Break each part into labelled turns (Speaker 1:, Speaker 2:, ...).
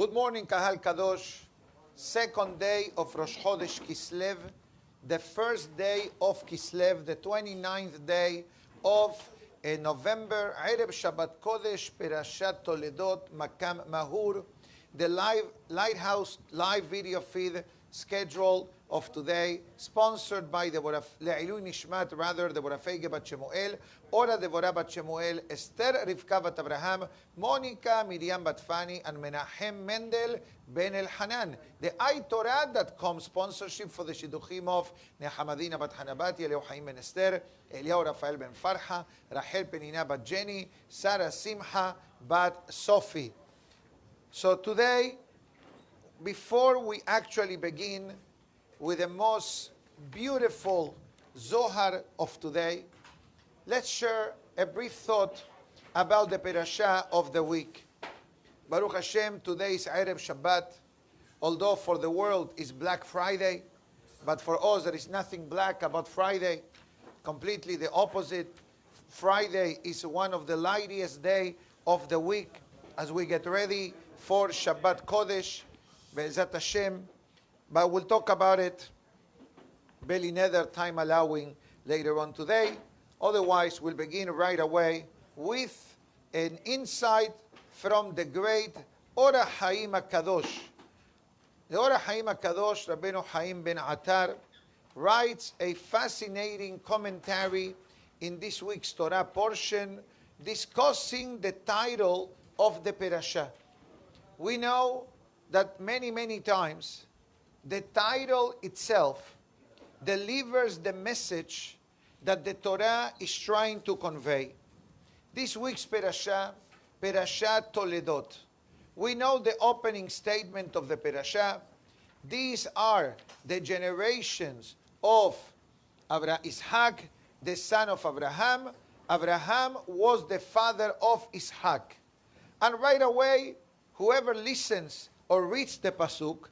Speaker 1: Good morning, Kahal Kadosh. Second day of Rosh Chodesh Kislev, the first day of Kislev, the 29th day of November, Erev Shabbat Kodesh, Perashat Toledot, Makam Mahur, the Lighthouse live video feed schedule of today, sponsored by the Le'ilui Nishmat, the Borafege Bat Shemuel, Ora Devorah Bat Shemuel, Esther Rivka Bat Abraham, Monica Miriam Bat Fani, and Menachem Mendel Ben El Hanan. The iTorah.com sponsorship for the Shidduchim of Nehamadina Bat Hanabati, Eliyahu Chaim Ben Esther, Eliyahu Rafael Ben Farha, Rachel Penina Bat Jenny, Sarah Simcha Bat Sophie. So today, before we actually begin with the most beautiful Zohar of today, let's share a brief thought about the Perashah of the week. Baruch Hashem, today is Erev Shabbat. Although for the world is Black Friday, but for us there is nothing black about Friday. Completely the opposite. Friday is one of the lightest days of the week as we get ready for Shabbat Kodesh, Be'ezat Hashem. But we'll talk about it, Beli Neder, time allowing, later on today. Otherwise, we'll begin right away with an insight from the great Ora Haim HaKadosh. The Ora Haim HaKadosh, Rabbeinu Chaim ben Atar, writes a fascinating commentary in this week's Torah portion discussing the title of the Perashah. We know that many times the title itself delivers the message that the Torah is trying to convey. This week's Perashah, Perashat Toledot. We know the opening statement of the Perashah. These are the generations of Ishaq, the son of Abraham. Abraham was the father of Ishaq. And right away, whoever listens or reads the Pasuk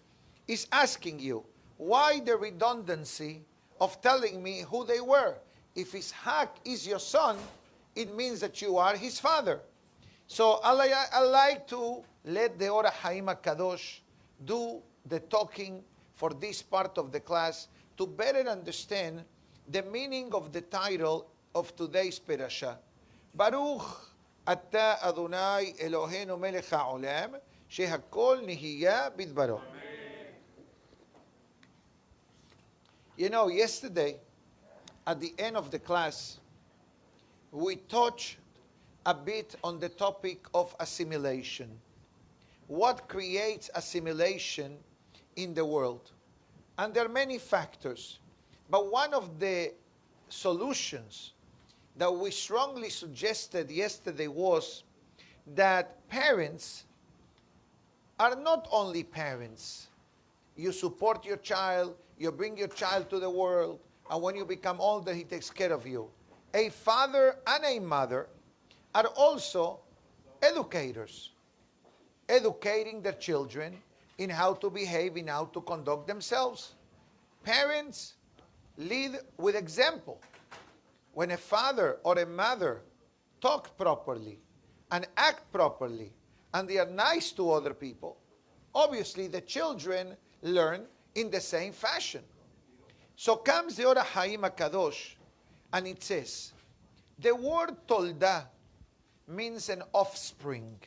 Speaker 1: is asking you, why the redundancy of telling me who they were? If Ishaq is your son, it means that you are his father. So I like to let the Ora Haim HaKadosh do the talking for this part of the class to better understand the meaning of the title of today's Perashah. Baruch Ata Adonai Eloheinu Melech HaOlam, Shehakol Nihiya Bidbaro. You know, yesterday, at the end of the class, we touched a bit on the topic of assimilation. What creates assimilation in the world? And there are many factors. But one of the solutions that we strongly suggested yesterday was that parents are not only parents. You support your child, you bring your child to the world, and when you become older, he takes care of you. A father and a mother are also educators, educating their children in how to behave, in how to conduct themselves. Parents lead with example. When a father or a mother talk properly and act properly, and they are nice to other people, obviously the children learn in the same fashion. So comes the Ora Haim HaKadosh, and it says, the word Tolda means an offspring.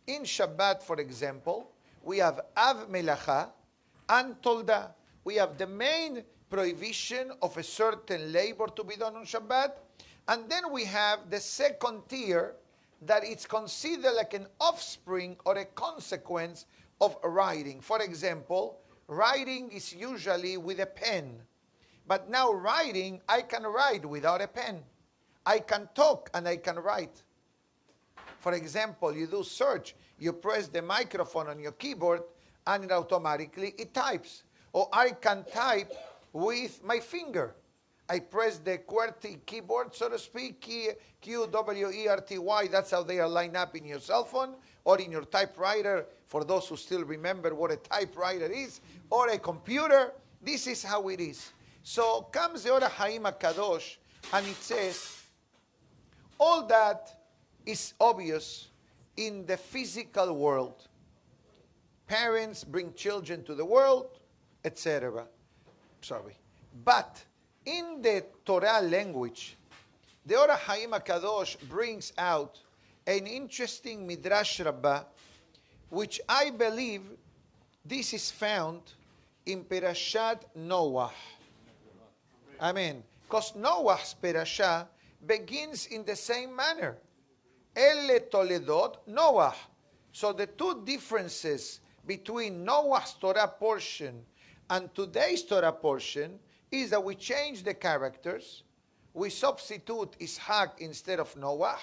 Speaker 1: In Shabbat, for example, we have Av Melacha and Tolda. We have the main prohibition of a certain labor to be done on Shabbat, and then we have the second tier that it's considered like an offspring or a consequence of writing. For example, writing is usually with a pen. But now writing, I can write without a pen. I can talk and I can write. For example, you do search, you press the microphone on your keyboard and it automatically types. Or I can type with my finger. I press the QWERTY keyboard, so to speak, QWERTY, that's how they are lined up in your cell phone or in your typewriter, for those who still remember what a typewriter is, or a computer. This is how it is. So comes the Ora Haim HaKadosh, and it says, all that is obvious in the physical world. parents bring children to the world, etc. Sorry. But in the Torah language, the Or HaChaim HaKadosh brings out an interesting Midrash Rabbah, which I believe this is found in Perashat Noah. Amen. Because Noah's Perashah begins in the same manner. Elle Toledot Noah. So the two differences between Noah's Torah portion and today's Torah portion is that we change the characters, we substitute Ishaq instead of Noah,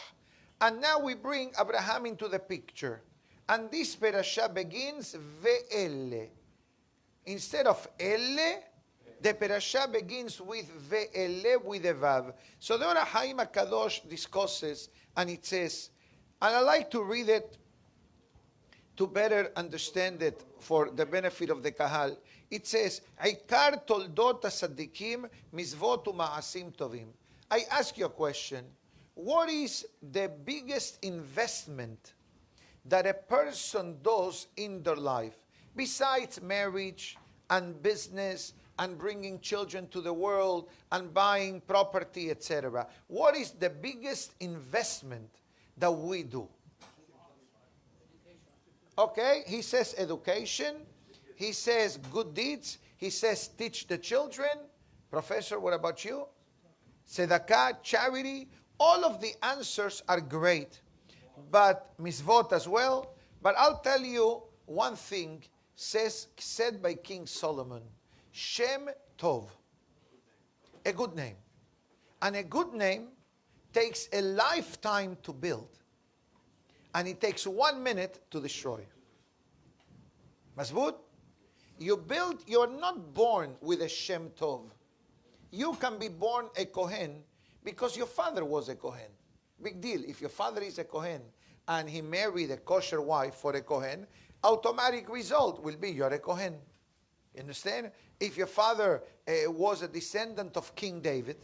Speaker 1: and now we bring Abraham into the picture. And this Perashah begins Ve'elle. Instead of Elle, the Perashah begins with Ve'elle with a Vav. So the Or HaChaim HaKadosh discusses, and it says, and I like to read it to better understand it for the benefit of the Kahal. It says, Aikar toldot ha-tzaddikim mizvot u'ma'asim tovim. I ask you a question. What is the biggest investment that a person does in their life, besides marriage and business and bringing children to the world and buying property, etc.? What is the biggest investment that we do? Okay, he says education. He says good deeds. He says teach the children. Professor, what about you? Tzedakah, charity. All of the answers are great. But misvot as well. But I'll tell you one thing said by King Solomon. Shem Tov. A good name. And a good name takes a lifetime to build. And it takes 1 minute to destroy. Masbut? You're not born with a Shem Tov. You can be born a Kohen because your father was a Kohen. Big deal. If your father is a Kohen and he married a kosher wife for a Kohen, automatic result will be you're a Kohen. You understand? If your father was a descendant of King David,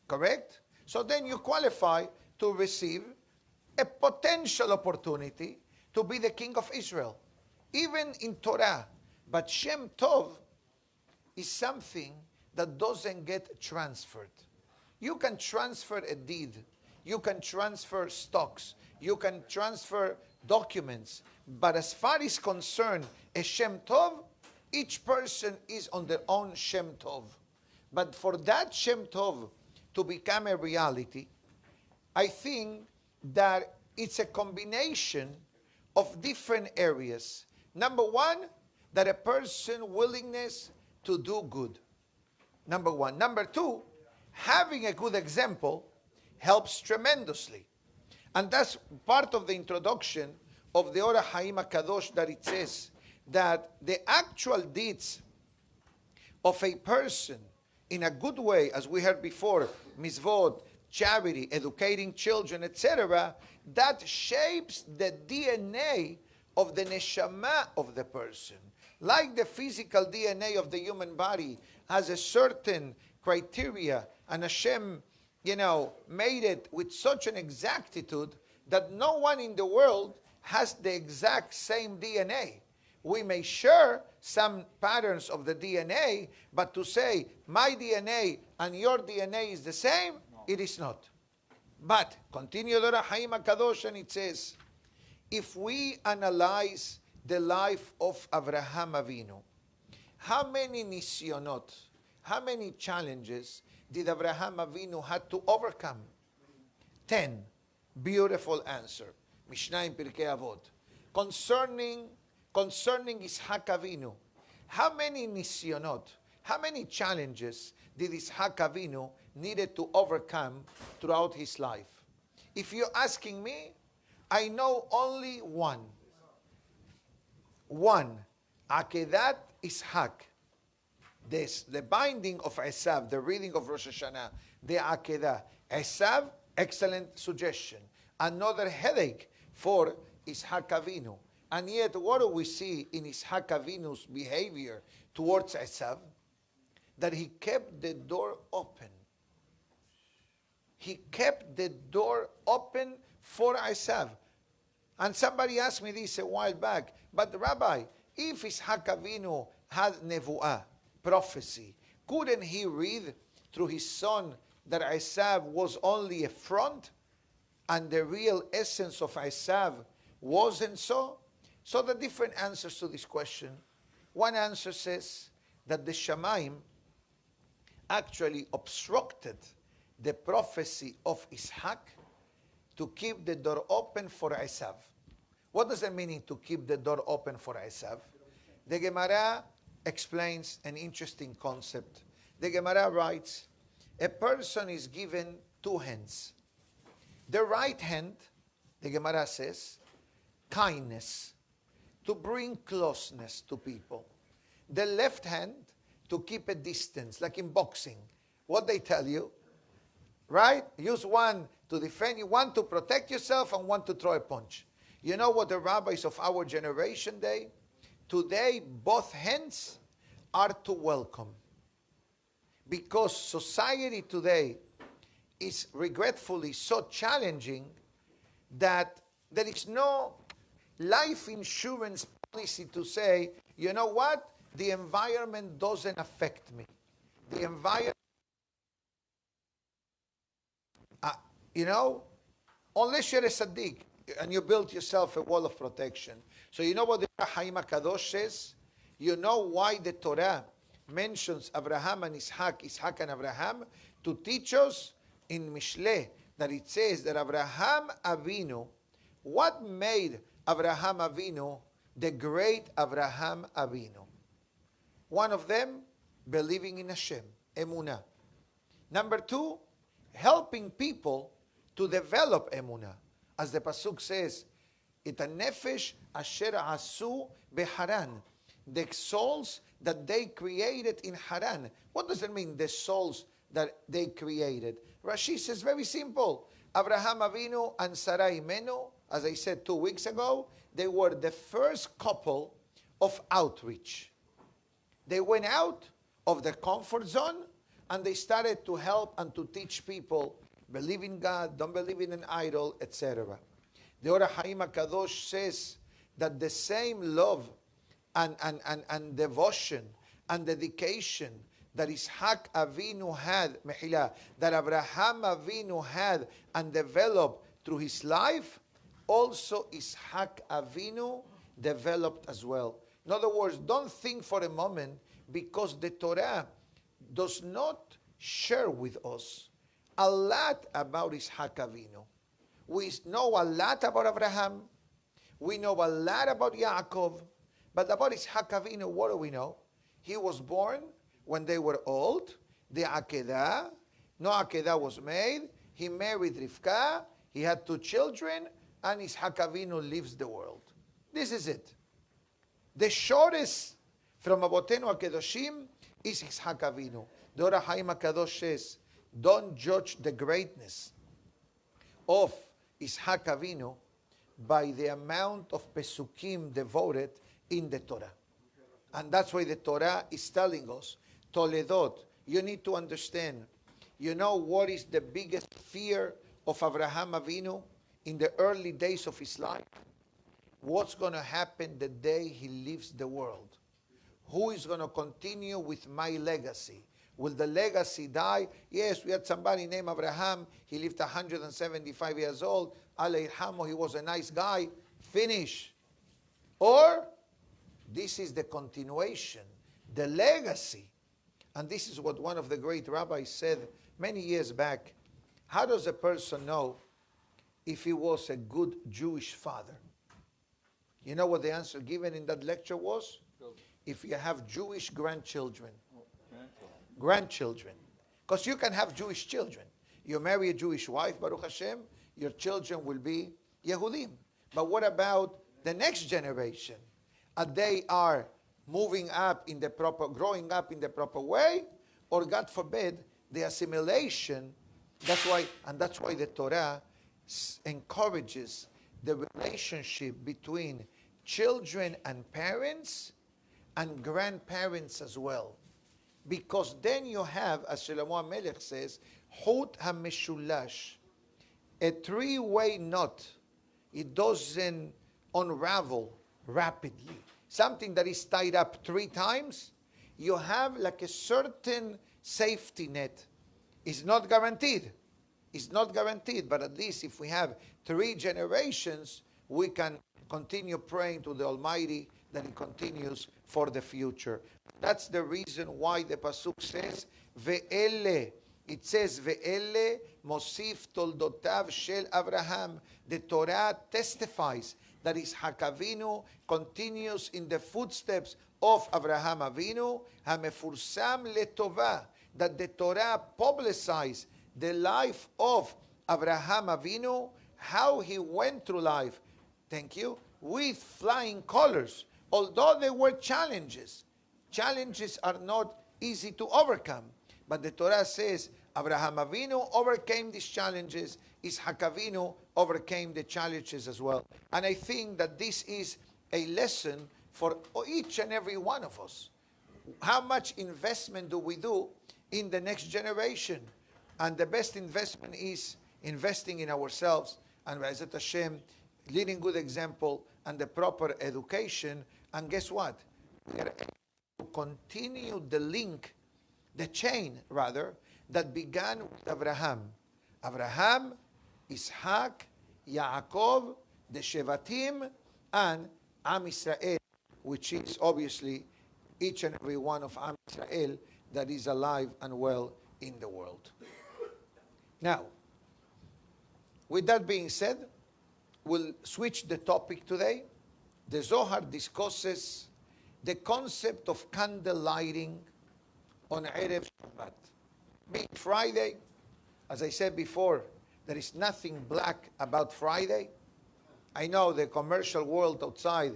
Speaker 1: correct? So then you qualify to receive a potential opportunity to be the king of Israel, even in Torah. But Shem Tov is something that doesn't get transferred. You can transfer a deed, you can transfer stocks, you can transfer documents, but as far as concerned a Shem Tov, each person is on their own Shem Tov. But for that Shem Tov to become a reality, I think that it's a combination of different areas. Number one, that a person's willingness to do good. Number one. Number two, having a good example helps tremendously. And that's part of the introduction of the Or HaChaim HaKadosh, that it says that the actual deeds of a person in a good way, as we heard before, misvot, charity, educating children, etc., that shapes the DNA of the neshama of the person. Like the physical DNA of the human body has a certain criteria, and Hashem, made it with such an exactitude that no one in the world has the exact same DNA. We may share some patterns of the DNA, but to say my DNA and your DNA is the same, it is not. But, continue the Or HaChaim HaKadosh, and it says, if we analyze the life of Avraham Avinu, how many nisyonot, how many challenges did Avraham Avinu had to overcome? 10. Beautiful answer. Mishnah in Pirkei Avot. Concerning Ishaq Avinu, how many nisyonot, how many challenges did Ishaq Avinu needed to overcome throughout his life? If you're asking me, I know only one. One. Akedat Ishaq. This, the binding of Esav, the reading of Rosh Hashanah, the Akedah. Esav, excellent suggestion. Another headache for Ishaq Avinu. And yet, what do we see in Ishaq Avinu's behavior towards Esav? That he kept the door open. He kept the door open for Esav. And somebody asked me this a while back, but Rabbi, if Ishak Avinu had nevuah, prophecy, couldn't he read through his son that Esav was only a front and the real essence of Esav wasn't so? So the different answers to this question. One answer says that the Shamaim actually obstructed the prophecy of Ishak to keep the door open for Esav. What does that mean, to keep the door open for Esav? The Gemara explains an interesting concept. The Gemara writes, a person is given two hands. The right hand, the Gemara says, kindness, to bring closeness to people. The left hand, to keep a distance, like in boxing. What they tell you, right? Use one to defend you, one to protect yourself, and one to throw a punch. You know what the rabbis of our generation today, both hands are to welcome. Because society today is regretfully so challenging that there is no life insurance policy to say, you know what? The environment doesn't affect me. The environment, unless you're a Sadiq and you built yourself a wall of protection. So you know what the Chaim HaKadosh says? You know why the Torah mentions Abraham and Ishak and Abraham? To teach us in Mishle that it says that Abraham Avinu, what made Abraham Avinu the great Abraham Avinu? One of them, believing in Hashem, Emunah. Number two, helping people to develop Emunah. As the Pasuk says, It a nefesh asher asu beharan. The souls that they created in Haran. What does it mean, the souls that they created? Rashi says very simple. Abraham Avinu and Sarai Menu, as I said 2 weeks ago, they were the first couple of outreach. They went out of their comfort zone and they started to help and to teach people, believe in God, don't believe in an idol, etc. The Ora Chaim HaKadosh says that the same love and devotion and dedication that Ishak Avinu had, that Abraham Avinu had and developed through his life, also Ishak Avinu developed as well. In other words, don't think for a moment, because the Torah does not share with us a lot about Ishak Avinu. We know a lot about Abraham. We know a lot about Yaakov. But about Ishak Avinu, what do we know? He was born when they were old. The Akedah, no Akedah was made. He married Rivka. He had 2 children. And Ishak Avinu leaves the world. This is it. The shortest from Avotenu HaKedoshim is Ishak Avinu. The Ora Chaim HaKadosh says, don't judge the greatness of Ishak Avinu by the amount of pesukim devoted in the Torah. And that's why the Torah is telling us, Toledot, you need to understand, you know what is the biggest fear of Abraham Avinu in the early days of his life? What's going to happen the day he leaves the world? Who is going to continue with my legacy? Will the legacy die? Yes, we had somebody named Abraham. He lived 175 years old. Allah irhamu, he was a nice guy. Finish. Or, this is the continuation, the legacy. And this is what one of the great rabbis said many years back. How does a person know if he was a good Jewish father? You know what the answer given in that lecture was? If you have Jewish grandchildren. Grandchildren. Because you can have Jewish children. You marry a Jewish wife, Baruch Hashem, your children will be Yehudim. But what about the next generation? And they are moving up in the proper, growing up in the proper way, or God forbid, the assimilation. That's why the Torah encourages the relationship between children and parents and grandparents as well. Because then you have, as Shlomo HaMelech says, Hut HaMeshulash, a 3-way knot. It doesn't unravel rapidly. something that is tied up 3 times, you have like a certain safety net. It's not guaranteed. It's not guaranteed, but at least if we have 3 generations, we can continue praying to the Almighty that it continues for the future. That's the reason why the Pasuk says, Ve'ele. It says, Ve'ele mosif toldotav shel Abraham. The Torah testifies that Yitzhak Avinu continues in the footsteps of Abraham Avinu, hamefursam letovah, that the Torah publicizes the life of Abraham Avinu, how he went through life, thank you, with flying colors. Although there were challenges, challenges are not easy to overcome. But the Torah says, Abraham Avinu overcame these challenges, Yitzhak Avinu overcame the challenges as well. And I think that this is a lesson for each and every one of us. How much investment do we do in the next generation? And the best investment is investing in ourselves and Be'ezrat Hashem, leading good example and the proper education. And guess what? We are able to continue the link, the chain rather, that began with Abraham. Abraham, Ishaq, Yaakov, the Shevatim, and Am Israel, which is obviously each and every one of Am Israel that is alive and well in the world. Now, with that being said, we'll switch the topic today. The Zohar discusses the concept of candle lighting on Erev Shabbat. Being Friday, as I said before, there is nothing black about Friday. I know the commercial world outside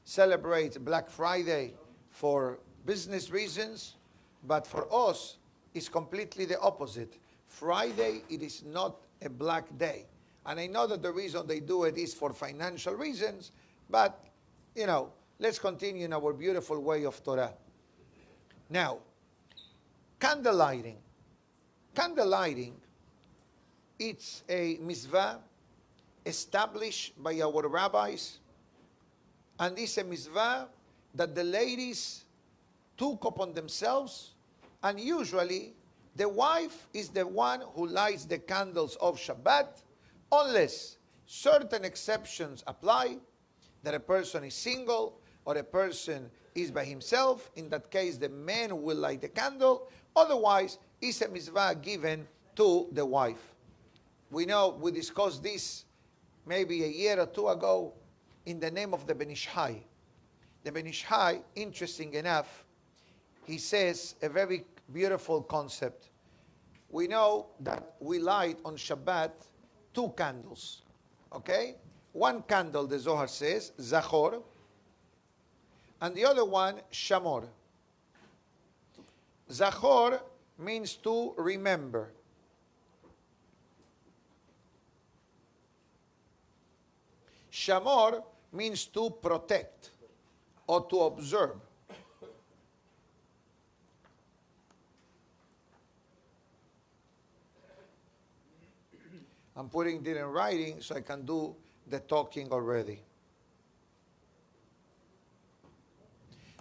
Speaker 1: celebrates Black Friday for business reasons, but for us, it's completely the opposite. Friday, it is not a black day. And I know that the reason they do it is for financial reasons, but, you know, let's continue in our beautiful way of Torah. Now, candle lighting. Candle lighting, it's a mitzvah established by our rabbis, and it's a mitzvah that the ladies took upon themselves, and usually the wife is the one who lights the candles of Shabbat, unless certain exceptions apply, that a person is single or a person is by himself. In that case, the man will light the candle. Otherwise, it's a mitzvah given to the wife. We know, we discussed this maybe a year or 2 ago in the name of the Ben Ish Hai. The Ben Ish Hai, interesting enough, he says a very beautiful concept. We know that we light on Shabbat 2 candles, okay? One candle, the Zohar says, Zachor, and the other one, Shamor. Zachor means to remember. Shamor means to protect or to observe. I'm putting it in writing so I can do the talking already.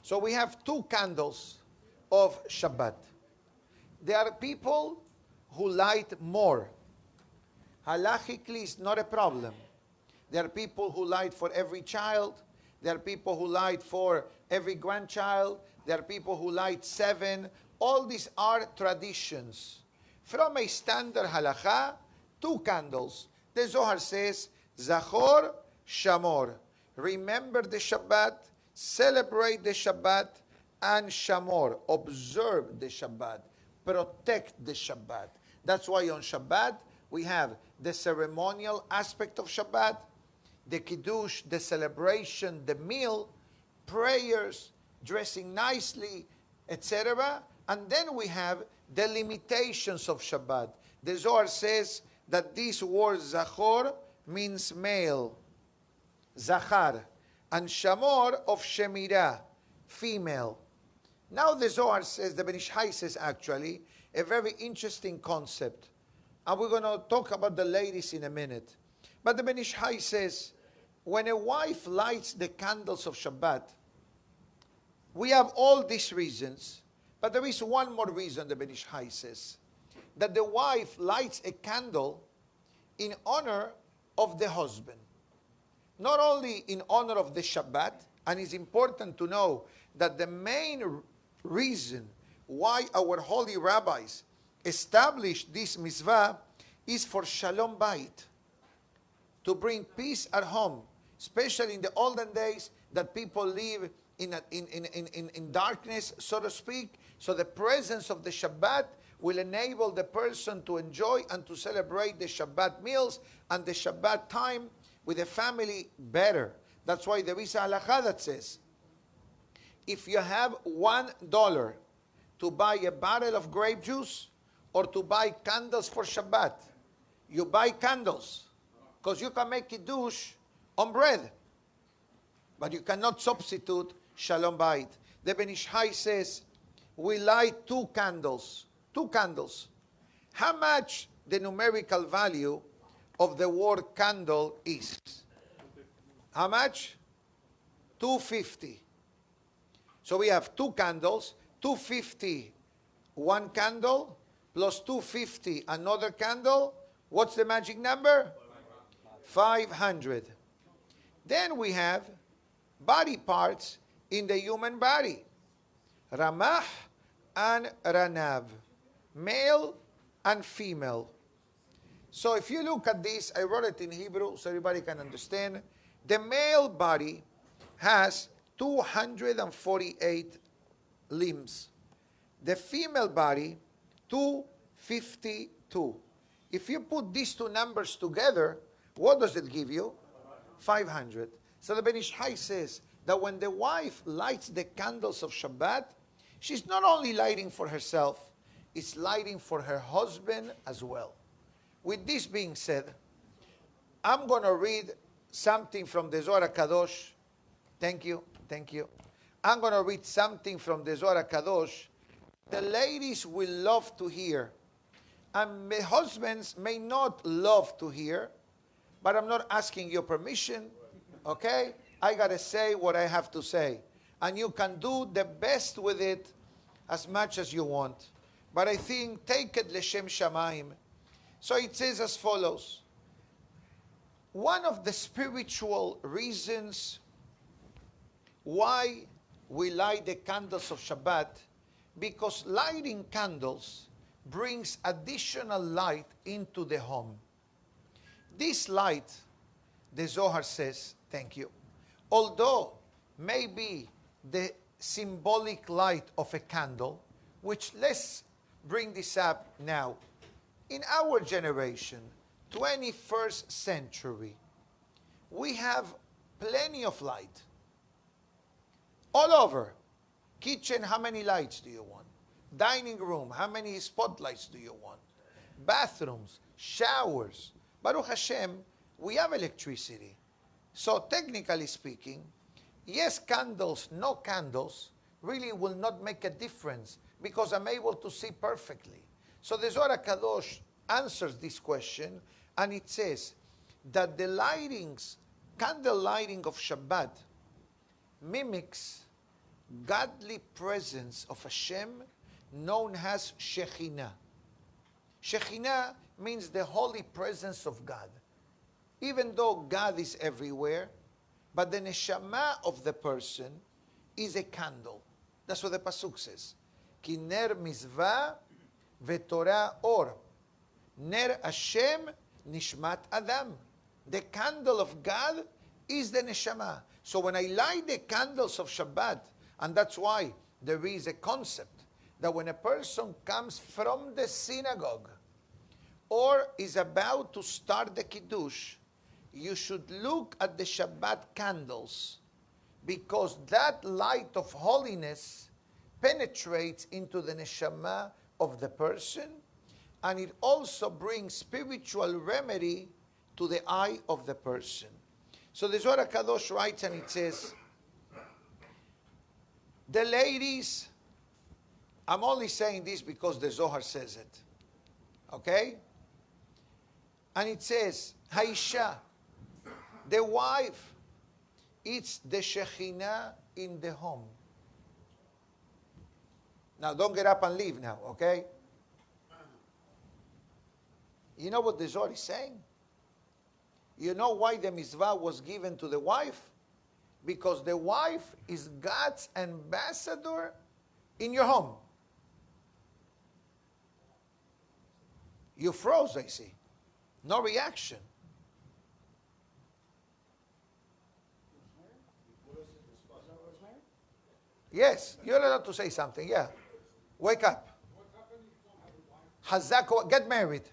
Speaker 1: So we have 2 candles of Shabbat. There are people who light more. Halachically, it's not a problem. There are people who light for every child. There are people who light for every grandchild. There are people who light 7. All these are traditions. From a standard halacha, 2 candles. The Zohar says, Zachor, Shamor. Remember the Shabbat, celebrate the Shabbat, and Shamor. Observe the Shabbat. Protect the Shabbat. That's why on Shabbat, we have the ceremonial aspect of Shabbat, the Kiddush, the celebration, the meal, prayers, dressing nicely, etc. And then we have the limitations of Shabbat. The Zohar says that this word Zachor means male, Zachar, and Shamor of Shemirah, female. Now the Zohar says, the Ben Ish Hai says actually, a very interesting concept. And we're going to talk about the ladies in a minute. But the Ben Ish Hai says, when a wife lights the candles of Shabbat, We have all these reasons, but there is one more reason the Ben Ish Chai says, that the wife lights a candle in honor of the husband. Not only in honor of the Shabbat, and it's important to know that the main reason why our holy rabbis established this mitzvah is for Shalom Bayit, to bring peace at home, especially in the olden days that people live in darkness, so to speak. So the presence of the Shabbat will enable the person to enjoy and to celebrate the Shabbat meals and the Shabbat time with the family better. That's why there is a halakha that says, if you have $1 to buy a barrel of grape juice or to buy candles for Shabbat, you buy candles because you can make kiddush on bread, but you cannot substitute Shalom Bayit. The Ben Ish Chai says, we light 2 candles. 2 candles. How much the numerical value of the word candle is? How much? 250. So we have 2 candles, 250 one candle, plus 250 another candle. What's the magic number? 500. Then we have body parts in the human body. Ramah and Ranav. Male and female. So if you look at this, I wrote it in Hebrew so everybody can understand. The male body has 248 limbs. The female body, 252. If you put these 2 numbers together, what does it give you? 500. So the Ben Ish Chai says that when the wife lights the candles of Shabbat, she's not only lighting for herself, it's lighting for her husband as well. With this being said, I'm going to read something from the Zohar Kadosh. Thank you. I'm going to read something from the Zohar Kadosh. The ladies will love to hear, and the husbands may not love to hear, but I'm not asking your permission, okay? I got to say what I have to say, and you can do the best with it as much as you want. But I think, take it l'shem shamayim. So it says as follows. One of the spiritual reasons why we light the candles of Shabbat, because lighting candles brings additional light into the home. This light, the Zohar says, thank you, although maybe the symbolic light of a candle, which let's bring this up now. In our generation, 21st century, we have plenty of light. All over. Kitchen, how many lights do you want? Dining room, how many spotlights do you want? Bathrooms, showers. Baruch Hashem, we have electricity. So technically speaking, yes, candles, no candles, really will not make a difference because I'm able to see perfectly. So the Zohar Kadosh answers this question, and it says that the lightings, candle lighting of Shabbat mimics godly presence of Hashem known as Shekhinah. Shekhinah means the holy presence of God. Even though God is everywhere, but the neshama of the person is a candle. That's what the pasuk says. Ki ner mizvah veTorah or. Ner Hashem nishmat Adam. The candle of God is the neshama. So when I light the candles of Shabbat, and that's why there is a concept that when a person comes from the synagogue or is about to start the kiddush, you should look at the Shabbat candles, because that light of holiness penetrates into the neshama of the person, and it also brings spiritual remedy to the eye of the person. So the Zohar Kadosh writes, and it says, the ladies, I'm only saying this because the Zohar says it, okay? And it says, Haisha, the wife, it's the Shekhinah in the home. Now, don't get up and leave now, okay? You know what the Zohar is saying? You know why the mitzvah was given to the wife? Because the wife is God's ambassador in your home. You froze, I see. No reaction. Yes, you're allowed to say something, yeah. Wake up. Hazako, get married.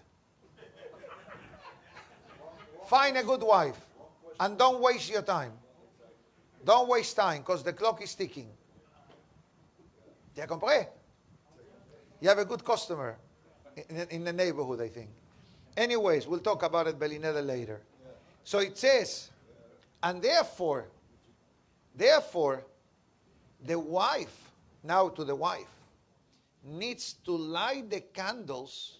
Speaker 1: Find a good wife. And don't waste your time. Don't waste time, because the clock is ticking. ¿Ya compré? You have a good customer in the neighborhood, I think. Anyways, we'll talk about it, Belineda, later. So it says, and therefore, the wife, now to the wife, needs to light the candles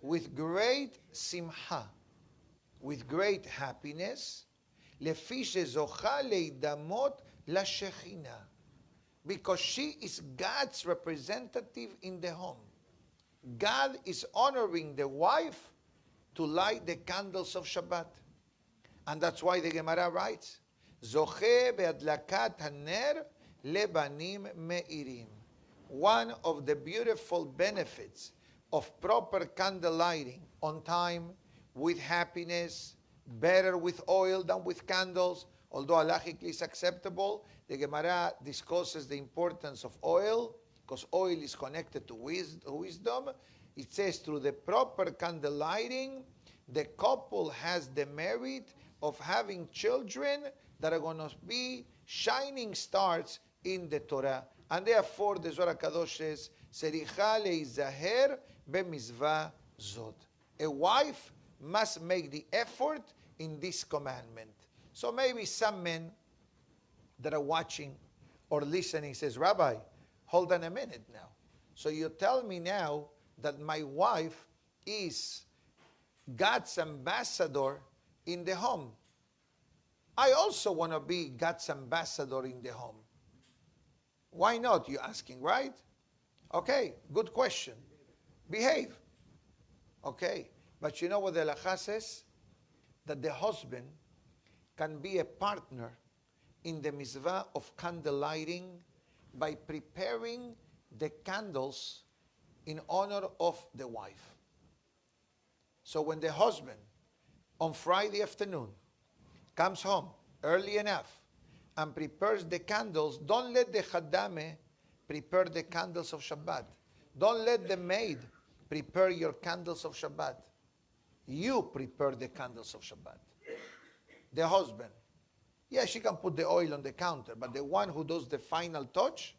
Speaker 1: with great simcha, with great happiness, לפי שזוכה להידמות לשכינה, because she is God's representative in the home. God is honoring the wife to light the candles of Shabbat. And that's why the Gemara writes, זוכה בהדלקת הנר לבנים מאירים. One of the beautiful benefits of proper candle lighting on time, with happiness, better with oil than with candles, although halachically is acceptable. The Gemara discusses the importance of oil, because oil is connected to wisdom. It says through the proper candle lighting, the couple has the merit of having children that are going to be shining stars in the Torah. And therefore the Zohar HaKadosh says, Sericha leizaher b'mizvah zot. A wife must make the effort in this commandment. So maybe some men that are watching or listening says, Rabbi, hold on a minute now. So you tell me now that my wife is God's ambassador in the home. I also want to be God's ambassador in the home. Why not, you're asking, right? Okay, good question. Behave. Okay, but you know what the halakha says? That the husband can be a partner in the mitzvah of candle lighting by preparing the candles in honor of the wife. So when the husband on Friday afternoon comes home early enough and prepares the candles, don't let the Khaddame prepare the candles of Shabbat. Don't let the maid prepare your candles of Shabbat. You prepare the candles of Shabbat. The husband. Yeah, she can put the oil on the counter, but the one who does the final touch,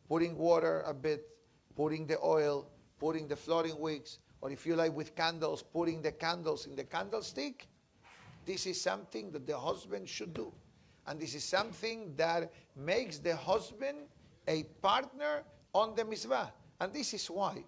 Speaker 1: putting water a bit, putting the oil, putting the floating wicks, or if you like with candles, putting the candles in the candlestick, this is something that the husband should do. And this is something that makes the husband a partner on the mitzvah. And this is why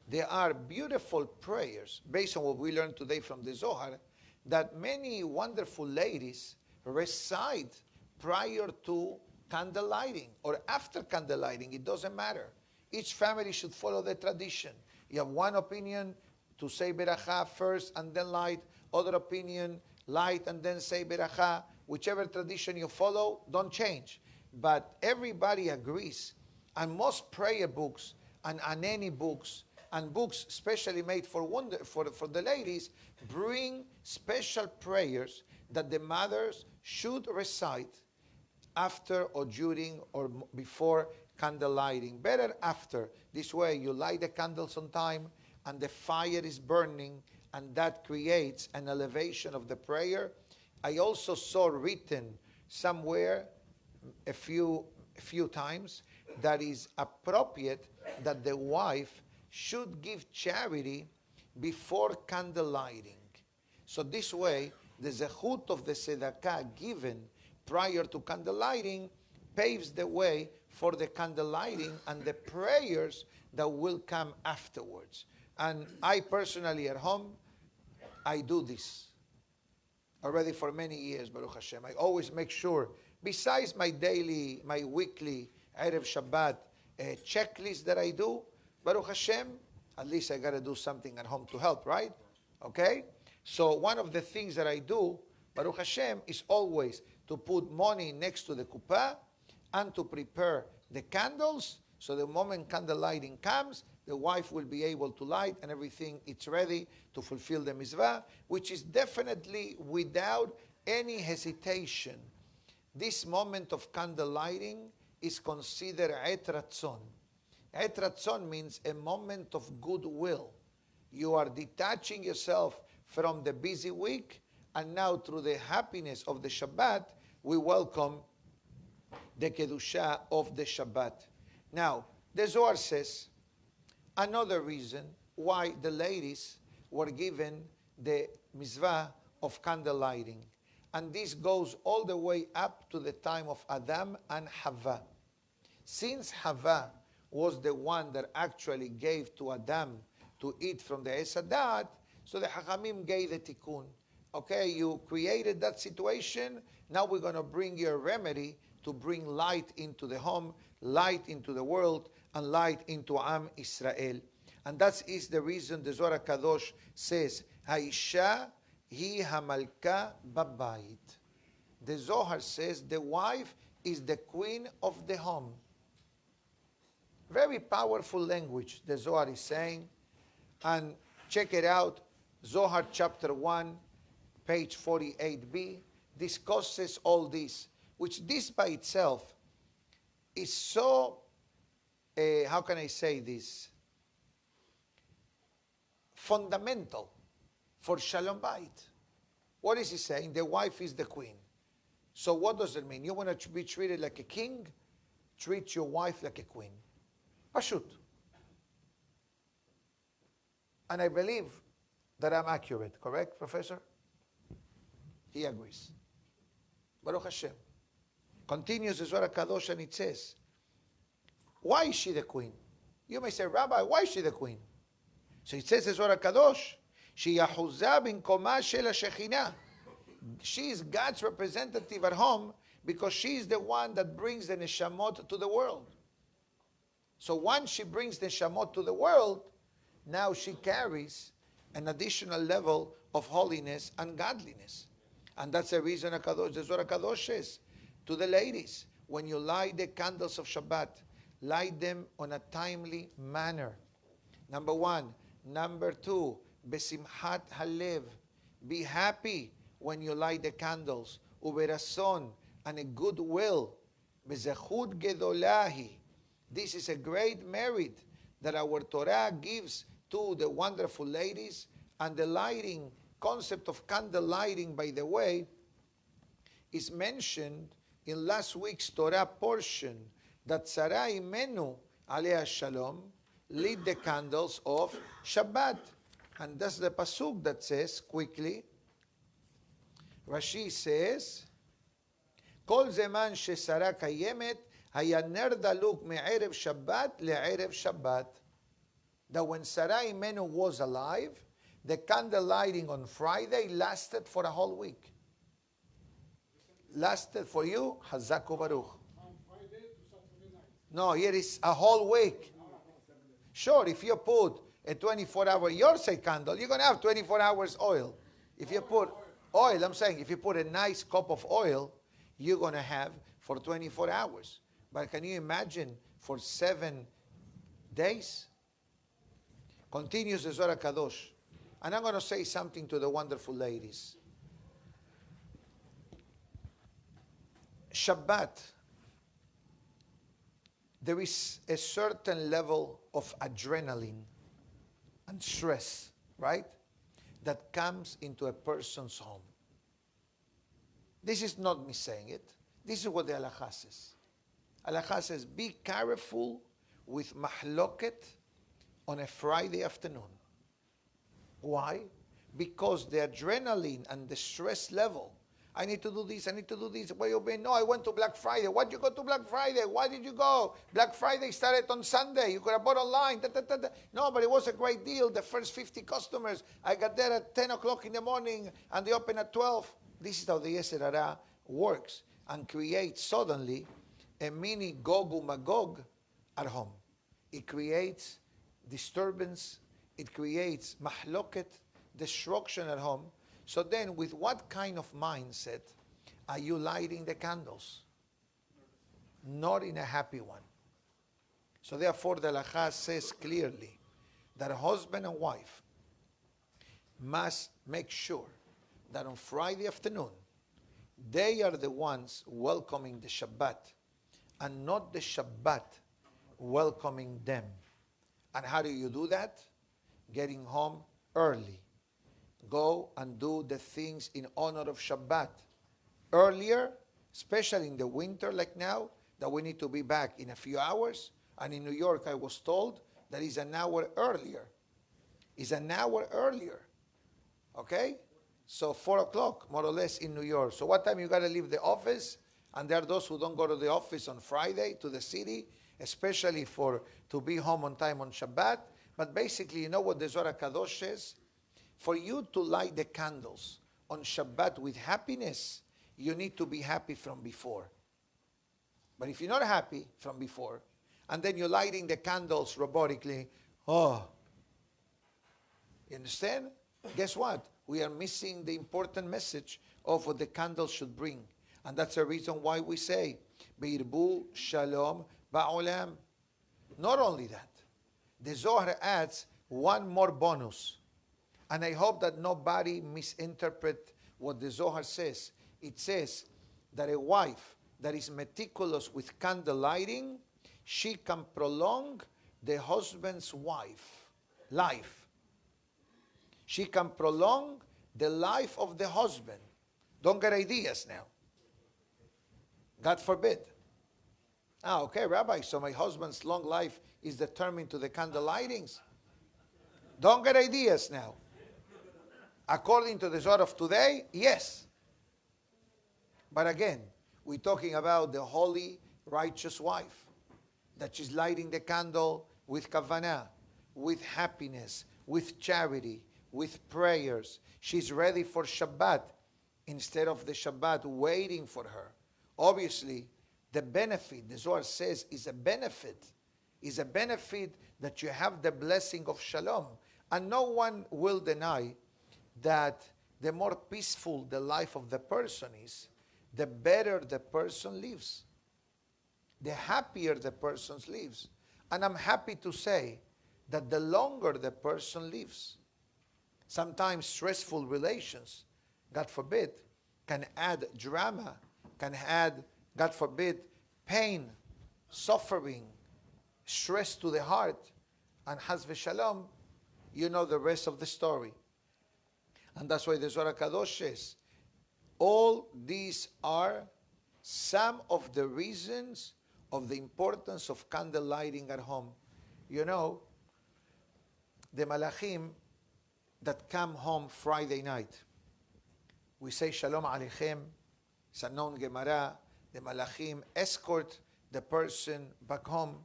Speaker 1: there are beautiful prayers, based on what we learned today from the Zohar, that many wonderful ladies recite prior to candle lighting or after candle lighting. It doesn't matter. Each family should follow the tradition. You have one opinion to say beracha first and then light. Other opinion, light and then say beracha. Whichever tradition you follow, don't change. But everybody agrees. And most prayer books and Aneni books and books specially made for the ladies bring special prayers that the mothers should recite after or during or before candle lighting. Better after. This way you light the candles on time and the fire is burning, and that creates an elevation of the prayer. I also saw written somewhere a few times that is appropriate that the wife should give charity before candle lighting. So this way, the zechut of the tzedakah given prior to candle lighting paves the way for the candle lighting and the prayers that will come afterwards. And I personally at home, I do this already for many years, Baruch Hashem. I always make sure, besides my weekly Erev Shabbat checklist that I do. Baruch Hashem, at least I got to do something at home to help, right? Okay? So one of the things that I do, Baruch Hashem, is always to put money next to the kuppah and to prepare the candles. So the moment candle lighting comes, the wife will be able to light and everything it's ready to fulfill the mitzvah, which is definitely without any hesitation. This moment of candle lighting is considered et ratzon. Et ratzon means a moment of goodwill. You are detaching yourself from the busy week, and now through the happiness of the Shabbat, we welcome the Kedusha of the Shabbat. Now, the Zohar says another reason why the ladies were given the mitzvah of candle lighting. And this goes all the way up to the time of Adam and Hava. Since Hava was the one that actually gave to Adam to eat from the Esadat, so the Hachamim gave the tikkun. Okay, you created that situation, now we're going to bring you a remedy to bring light into the home, light into the world, and light into Am Israel. And that is the reason the Zohar Kadosh says, Haisha hi hamalka babayit. The Zohar says the wife is the queen of the home. Very powerful language the Zohar is saying. And check it out, Zohar chapter 1, page 48b, discusses all this, which this by itself is so, how can I say this, fundamental for Shalom Bayit. What is he saying? The wife is the queen. So what does it mean? You want to be treated like a king? Treat your wife like a queen. Pashut. And I believe that I'm accurate, correct, Professor? He agrees. Baruch Hashem. Continues the Zohar Kadosh and it says, why is she the queen? You may say, Rabbi, why is she the queen? So it says the Zohar Kadosh, she yahuzah bin koma shel Shekhinah. She is God's representative at home because she is the one that brings the neshamot to the world. So once she brings the neshamot to the world, now she carries an additional level of holiness and godliness. And that's the reason the Zohar Kadosh says to the ladies, when you light the candles of Shabbat, light them on a timely manner. Number one. Number two, besimchat halev. Be happy when you light the candles. Uberason, and a goodwill. Bezechut gedolahi. This is a great merit that our Torah gives to the wonderful ladies. And the lighting, concept of candle lighting, by the way, is mentioned in last week's Torah portion, that Sarah Imenu, alea shalom, lit the candles of Shabbat. And that's the pasuk that says, quickly, Rashi says, Kol zeman shesara kayemet, haya ner daluk me'erev Shabbat le'erev Shabbat. That when Sarah Imenu was alive, the candle lighting on Friday lasted for a whole week. Lasted for you, Hazaku Baruch. No, here is a whole week. Sure, if you put a 24-hour Yosef candle, you're going to have 24 hours oil. If you put oil, I'm saying, if you put a nice cup of oil, you're going to have for 24 hours. But can you imagine for 7 days? Continues the Zohar Kadosh. And I'm going to say something to the wonderful ladies. Shabbat, there is a certain level of adrenaline and stress, right, that comes into a person's home. This is not me saying it. This is what the halakha says. Halakha says, be careful with mahloket on a Friday afternoon. Why? Because the adrenaline and the stress level, I need to do this, I need to do this. Why you been? No, I went to Black Friday. Why did you go to Black Friday? Why did you go? Black Friday started on Sunday. You could have bought online. Da, da, da, da. No, but it was a great deal. The first 50 customers, I got there at 10 o'clock in the morning and they open at 12. This is how the Yetzer Hara works and creates suddenly a mini Gog Magog at home. It creates disturbance. It creates mahloket, destruction at home. So then, with what kind of mindset are you lighting the candles? Not in a happy one. So therefore, the halakha says clearly that a husband and wife must make sure that on Friday afternoon, they are the ones welcoming the Shabbat and not the Shabbat welcoming them. And how do you do that? Getting home early. Go and do the things in honor of Shabbat earlier, especially in the winter like now, that we need to be back in a few hours. And in New York, I was told that is an hour earlier. Is an hour earlier. Okay? So 4 o'clock, more or less, in New York. So what time you got to leave the office? And there are those who don't go to the office on Friday, to the city, especially to be home on time on Shabbat. But basically, you know what the Zohar Kadosh says? For you to light the candles on Shabbat with happiness, you need to be happy from before. But if you're not happy from before, and then you're lighting the candles robotically, you understand? Guess what? We are missing the important message of what the candles should bring. And that's the reason why we say, Be'irbu Shalom Ba'olam. Not only that, the Zohar adds one more bonus. And I hope that nobody misinterpret what the Zohar says. It says that a wife that is meticulous with candle lighting, she can prolong the husband's life. She can prolong the life of the husband. Don't get ideas now. God forbid. Okay, Rabbi, so my husband's long life is determined to the candle lightings. Don't get ideas now. According to the Zohar of today, yes. But again, we're talking about the holy, righteous wife, that she's lighting the candle with kavanah, with happiness, with charity, with prayers. She's ready for Shabbat instead of the Shabbat waiting for her. Obviously, the benefit, the Zohar says, is a benefit that you have the blessing of Shalom. And no one will deny that the more peaceful the life of the person is, the better the person lives. The happier the person lives. And I'm happy to say that the longer the person lives. Sometimes stressful relations, God forbid, can add drama, can add, God forbid, pain, suffering, stress to the heart. And Haz v'Shalom, you know the rest of the story. And that's why the Zohar Kadosh says, all these are some of the reasons of the importance of candle lighting at home. You know, the Malachim that come home Friday night, we say Shalom Aleichem, it's a known Gemara, the Malachim escort the person back home.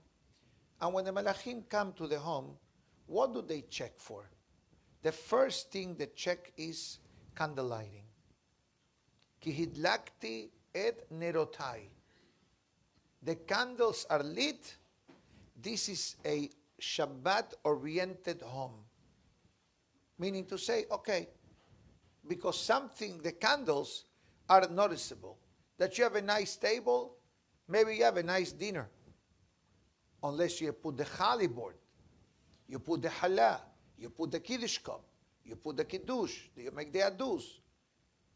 Speaker 1: And when the Malachim come to the home, what do they check for? The first thing they check is candle lighting. Ki hidlakti et nerotai. The candles are lit. This is a Shabbat-oriented home. Meaning to say, okay, because the candles are noticeable. That you have a nice table, maybe you have a nice dinner. Unless you put the chali board, you put the challah, you put the kiddush cup, you put the kiddush, you make the adus.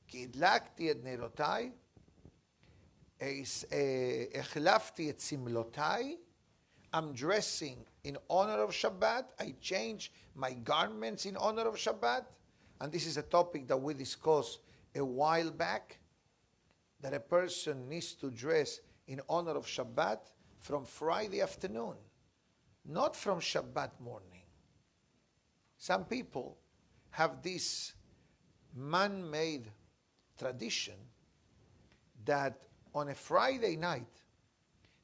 Speaker 1: Ki idlakti et nerotai, החלפתי את שמלותיי, I'm dressing in honor of Shabbat, I change my garments in honor of Shabbat. And this is a topic that we discussed a while back, that a person needs to dress in honor of Shabbat from Friday afternoon, not from Shabbat morning. Some people have this man-made tradition that on a Friday night,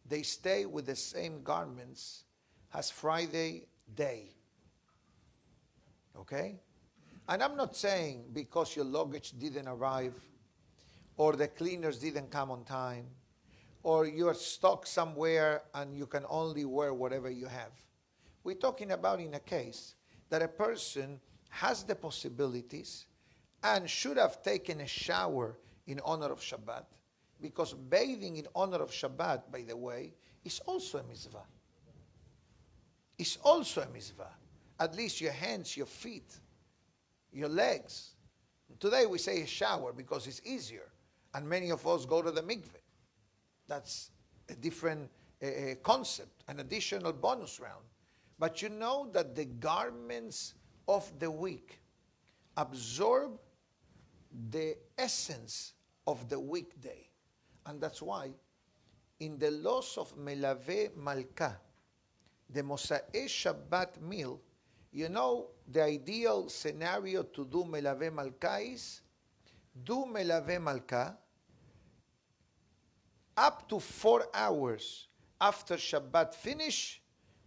Speaker 1: they stay with the same garments as Friday day. Okay? And I'm not saying because your luggage didn't arrive, or the cleaners didn't come on time, or you're stuck somewhere and you can only wear whatever you have. We're talking about in a case that a person has the possibilities and should have taken a shower in honor of Shabbat, because bathing in honor of Shabbat, by the way, is also a mitzvah. It's also a mitzvah. At least your hands, your feet, your legs. Today we say a shower because it's easier, and many of us go to the mikveh. That's a different concept, an additional bonus round. But you know that the garments of the week absorb the essence of the weekday. And that's why in the laws of Melaveh Malka, the Mosai Shabbat meal, you know the ideal scenario to do Melaveh Malka is do Melaveh Malka up to 4 hours after Shabbat finish,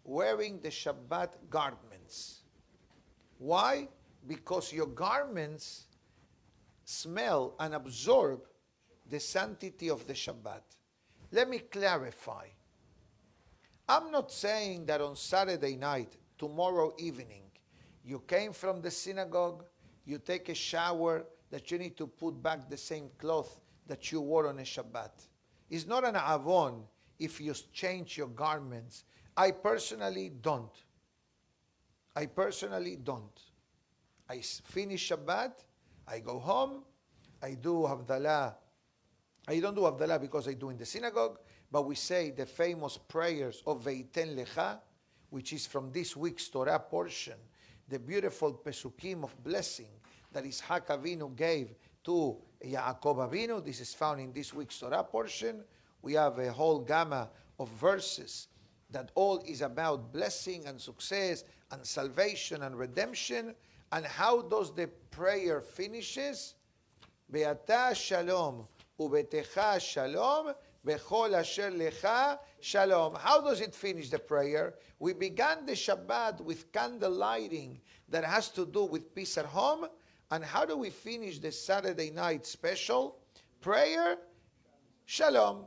Speaker 1: wearing the Shabbat garments. Why? Because your garments smell and absorb the sanctity of the Shabbat. Let me clarify. I'm not saying that on Saturday night, tomorrow evening, you came from the synagogue, you take a shower, that you need to put back the same cloth that you wore on a Shabbat. It's not an avon if you change your garments. I personally don't. I finish Shabbat, I go home, I do Havdalah. I don't do Havdalah because I do in the synagogue, but we say the famous prayers of Veiten Lecha, which is from this week's Torah portion, the beautiful Pesukim of blessing that Ishak Avinu gave to Yaakov Avinu. This is found in this week's Torah portion. We have a whole gamma of verses that all is about blessing and success and salvation and redemption. And how does the prayer finishes? Be'ata shalom, ubetecha shalom, bechol asher lecha shalom. How does it finish the prayer? We began the Shabbat with candle lighting that has to do with peace at home. And how do we finish the Saturday night special prayer? Shalom.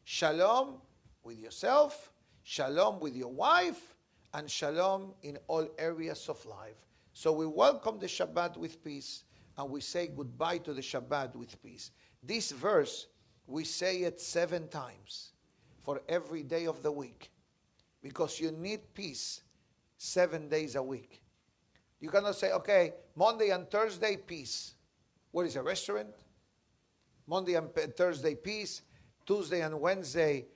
Speaker 1: Shalom with yourself, shalom with your wife, and shalom in all areas of life. So we welcome the Shabbat with peace, and we say goodbye to the Shabbat with peace. This verse, we say it 7 times for every day of the week, because you need peace 7 days a week. You cannot say, okay, Monday and Thursday, peace. What is a restaurant? Monday and Thursday, peace. Tuesday and Wednesday,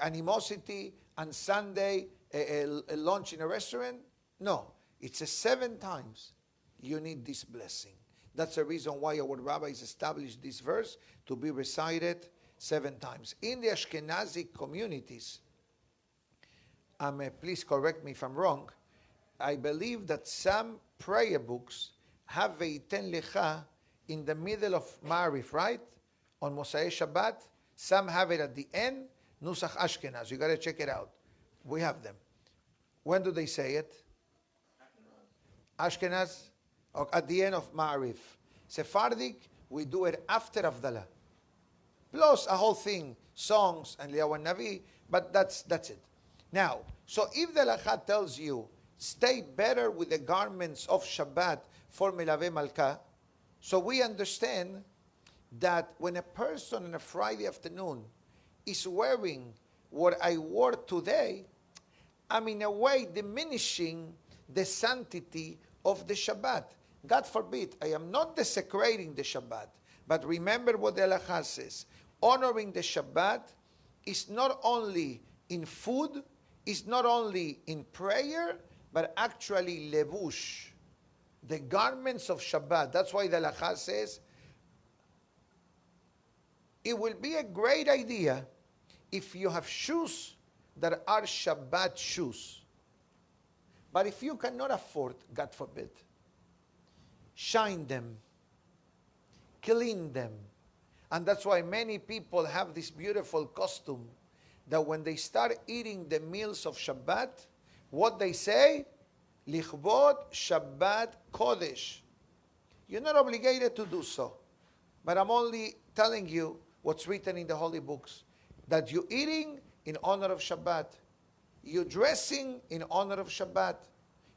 Speaker 1: animosity. And Sunday, a lunch in a restaurant. No, it's 7 times you need this blessing. That's the reason why our rabbis established this verse to be recited 7 times. In the Ashkenazi communities, please correct me if I'm wrong, I believe that some prayer books have Veiten Lecha in the middle of Ma'ariv, right? On Mosai Shabbat. Some have it at the end, Nusach Ashkenaz. You got to check it out. We have them. When do they say it? Ashkenaz? Or at the end of Ma'ariv. Sephardic, we do it after Havdalah. Plus a whole thing, songs and Liyawan Navi, but that's it. Now, so if the Lacha tells you, stay better with the garments of Shabbat for Melaveh Malka, so we understand that when a person on a Friday afternoon is wearing what I wore today, I'm in a way diminishing the sanctity of the Shabbat. God forbid, I am not desecrating the Shabbat, but remember what the Halakha says. Honoring the Shabbat is not only in food, is not only in prayer, but actually levush, the garments of Shabbat. That's why the Halakha says, it will be a great idea if you have shoes that are Shabbat shoes. But if you cannot afford, God forbid, shine them, clean them. And that's why many people have this beautiful costume that when they start eating the meals of Shabbat, what they say? Lichbot Shabbat Kodesh. You're not obligated to do so. But I'm only telling you what's written in the holy books. that you're eating in honor of Shabbat. You're dressing in honor of Shabbat.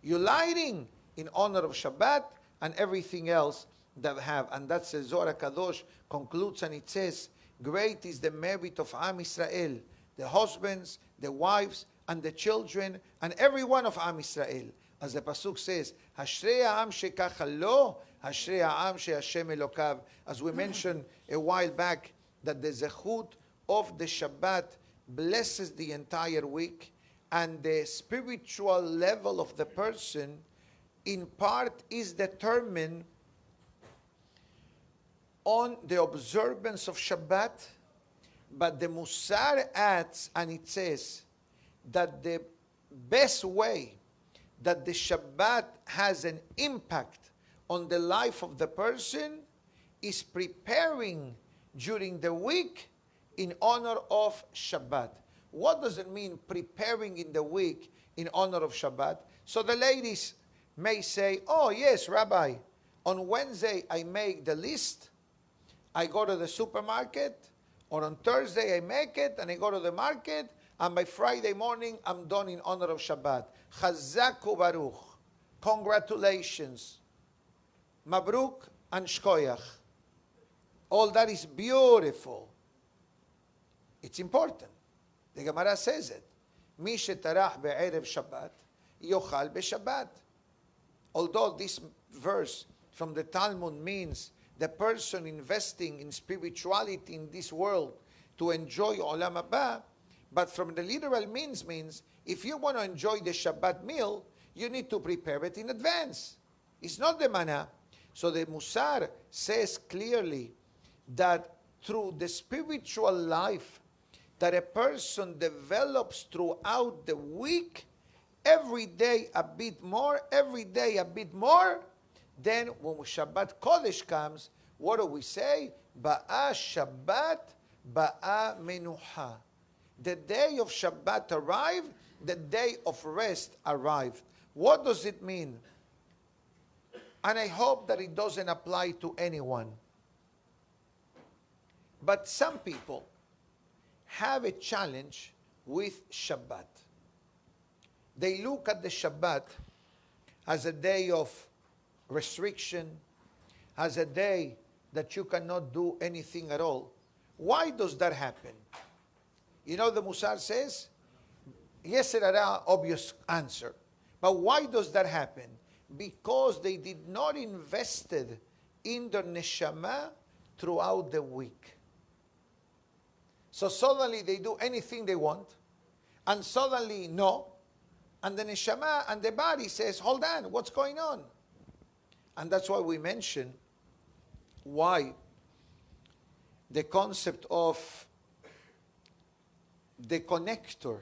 Speaker 1: You're lighting in honor of Shabbat and everything else that have. And that's the Zohar Kadosh concludes and it says, great is the merit of Am Israel, the husbands, the wives, and the children, and every one of Am Israel. As the Pasuk says, Hashrei ha'am shekacha lo, Hashrei ha'am she'Hashem Elokav. As we mentioned a while back, that the zechut of the Shabbat blesses the entire week, and the spiritual level of the person in part is determined on the observance of Shabbat, but the Musar adds and it says that the best way that the Shabbat has an impact on the life of the person is preparing during the week in honor of Shabbat. What does it mean, preparing in the week in honor of Shabbat? So the ladies may say, oh yes, Rabbi, on Wednesday I make the list, I go to the supermarket, or on Thursday I make it, and I go to the market, and by Friday morning I'm done in honor of Shabbat. Chazak u'baruch. Congratulations. Mabruk and shkoyach. All that is beautiful. It's important. The Gemara says it. Mi shetarach be'erev Shabbat, yochal be'Shabbat. Although this verse from the Talmud means the person investing in spirituality in this world to enjoy Olam Haba, but from the literal means if you want to enjoy the Shabbat meal, you need to prepare it in advance. It's not the manna. So the Musar says clearly that through the spiritual life that a person develops throughout the week, every day a bit more, every day a bit more, then when Shabbat Kodesh comes, what do we say? Ba'a Shabbat, Ba'a Menucha. The day of Shabbat arrived, the day of rest arrived. What does it mean? And I hope that it doesn't apply to anyone. But some people have a challenge with Shabbat. They look at the Shabbat as a day of restriction, as a day that you cannot do anything at all. Why does that happen? You know, the Musar says, yes, there are obvious answer. But why does that happen? Because they did not invested in their neshama throughout the week. So suddenly they do anything they want, and suddenly no. And the neshama and the body says, hold on, what's going on? And that's why we mention why the concept of the connector,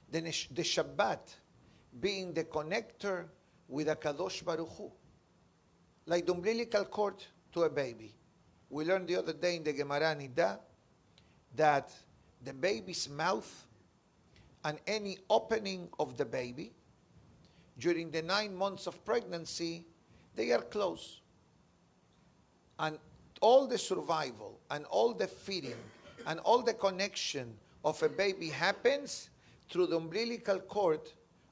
Speaker 1: the Shabbat being the connector with a Kadosh Baruch Hu, like the umbilical cord to a baby. We learned the other day in the Gemara Nida that the baby's mouth and any opening of the baby during the 9 months of pregnancy, they are closed. And all the survival and all the feeding and all the connection of a baby happens through the umbilical cord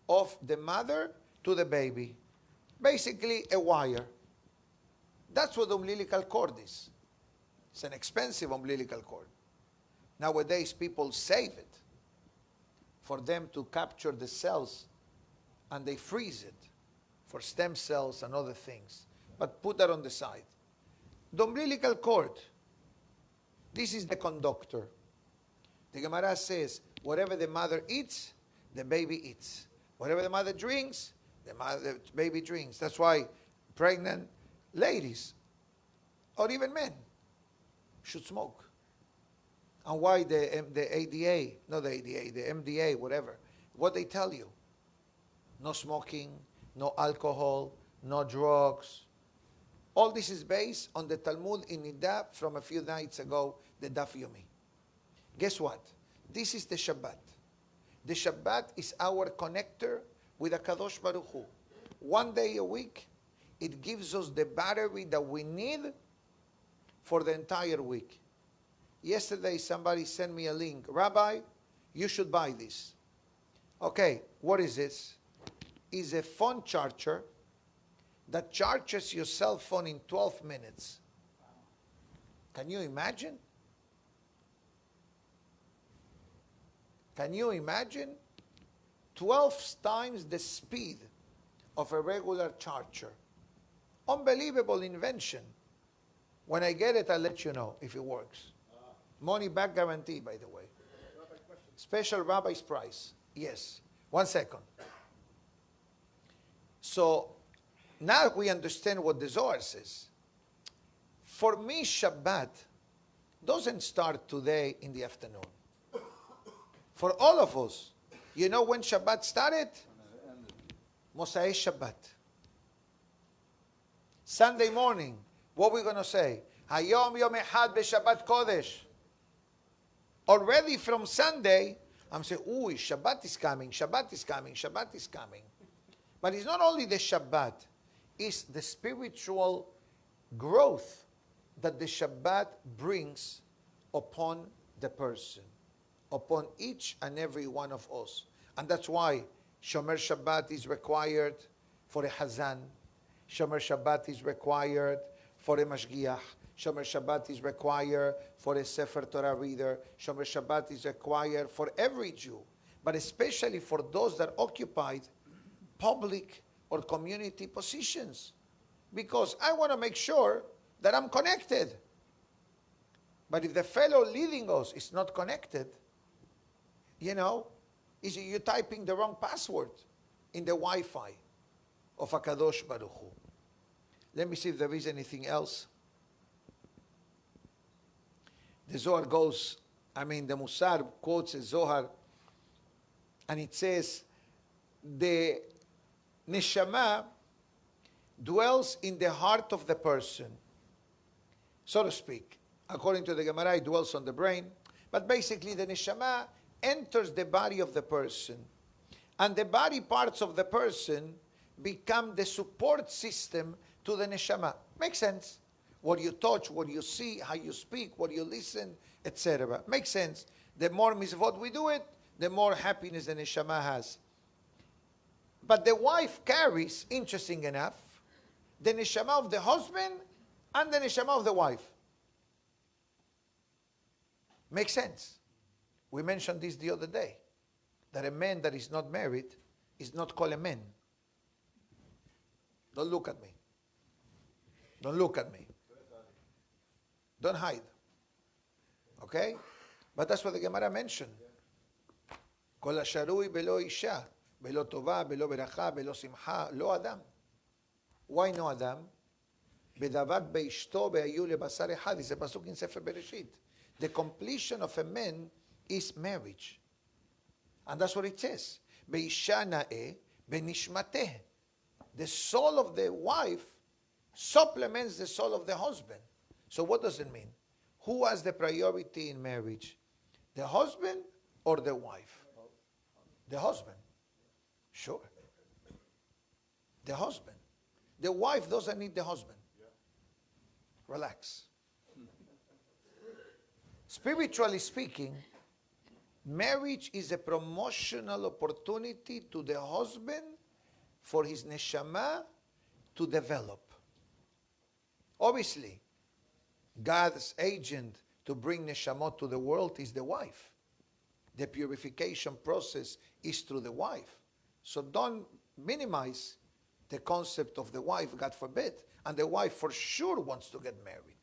Speaker 1: of the mother to the baby. Basically a wire. That's what the umbilical cord is. It's an expensive umbilical cord. Nowadays people save it for them to capture the cells, and they freeze it for stem cells and other things. But put that on the side. The umbilical cord, this is the conductor. The Gemara says, whatever the mother eats, the baby eats. Whatever the mother drinks, the baby drinks. That's why pregnant ladies, or even men, should smoke. And why the ADA, not the ADA, the MDA, whatever, what they tell you. No smoking, no alcohol, no drugs. All this is based on the Talmud in Nida from a few nights ago, the Daf Yomi. Guess what? This is the Shabbat. The Shabbat is our connector with HaKadosh Baruch Hu. One day a week, it gives us the battery that we need for the entire week. Yesterday somebody sent me a link. Rabbi, you should buy this. Okay, what is this? It's a phone charger that charges your cell phone in 12 minutes. Can you imagine? Can you imagine? 12 times the speed of a regular charger. Unbelievable invention. When I get it, I'll let you know if it works. Money back guarantee, by the way. Special Rabbi's price. Yes. 1 second. So, now we understand what the Zohar says. For me, Shabbat doesn't start today in the afternoon. For all of us, you know when Shabbat started? Mosai Shabbat. Sunday morning, what we're going to say? Hayom Yom Echad B'Shabbat Kodesh. Already from Sunday, I'm saying, ooh, Shabbat is coming, Shabbat is coming, Shabbat is coming. But it's not only the Shabbat, it's the spiritual growth that the Shabbat brings upon the person, upon each and every one of us. And that's why Shomer Shabbat is required for a Hazan. Shomer Shabbat is required for a Mashgiach. Shomer Shabbat is required for a Sefer Torah reader. Shomer Shabbat is required for every Jew, but especially for those that occupied public or community positions. Because I want to make sure that I'm connected. But if the fellow leading us is not connected, you know, is you typing the wrong password in the Wi-Fi of HaKadosh Baruch Hu. Let me see if there is anything else. The Zohar goes, the Musar quotes the Zohar, and it says, the Neshama dwells in the heart of the person, so to speak. According to the Gemara, it dwells on the brain, but basically the Neshama enters the body of the person, and the body parts of the person become the support system to the Neshama. Makes sense? What you touch, what you see, how you speak, what you listen, etc. Makes sense. The more mitzvot we do it, the more happiness the Neshama has. But the wife carries, interesting enough, the Neshama of the husband and the Neshama of the wife. Makes sense. We mentioned this the other day, that a man that is not married is not called a man. Don't look at me. Don't look at me. Don't hide. Okay? But that's what the Gemara mentioned. Kol asharui belo isha, belo tova, belo beracha, belo simcha, lo Adam. Why no Adam? Bedavat beishto beayu lebasar echad. It's a pasuk in Sefer Bereshit. The completion of a man is marriage. And that's what it says. Beisha na'eh benishmateh. The soul of the wife supplements the soul of the husband. So what does it mean? Who has the priority in marriage? The husband or the wife? The husband. Sure. The husband. The wife doesn't need the husband. Relax. Spiritually speaking, marriage is a promotional opportunity to the husband for his neshama to develop. Obviously, God's agent to bring neshamot to the world is the wife. The purification process is through the wife. So don't minimize the concept of the wife, God forbid. And the wife for sure wants to get married.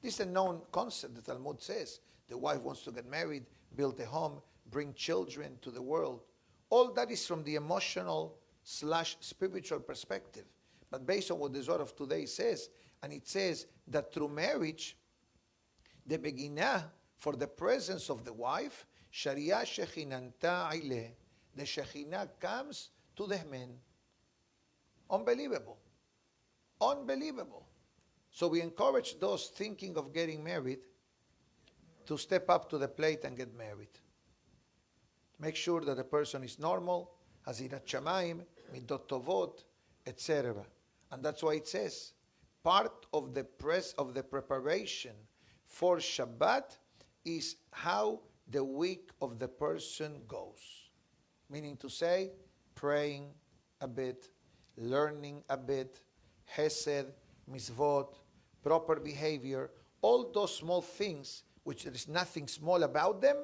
Speaker 1: This is a known concept. The Talmud says the wife wants to get married, build a home, bring children to the world. All that is from the emotional / spiritual perspective. But based on what the Zohar of today says, and it says that through marriage, the beginah for the presence of the wife, Sharia Shechinanta Aile, the Shekhinah comes to the men. Unbelievable. Unbelievable. So we encourage those thinking of getting married to step up to the plate and get married. Make sure that the person is normal, has irat shamayim, midot tovot, etc. And that's why it says, part of the preparation for Shabbat is how the week of the person goes. Meaning to say, praying a bit, learning a bit, hesed, mitzvot, proper behavior, all those small things, which there is nothing small about them,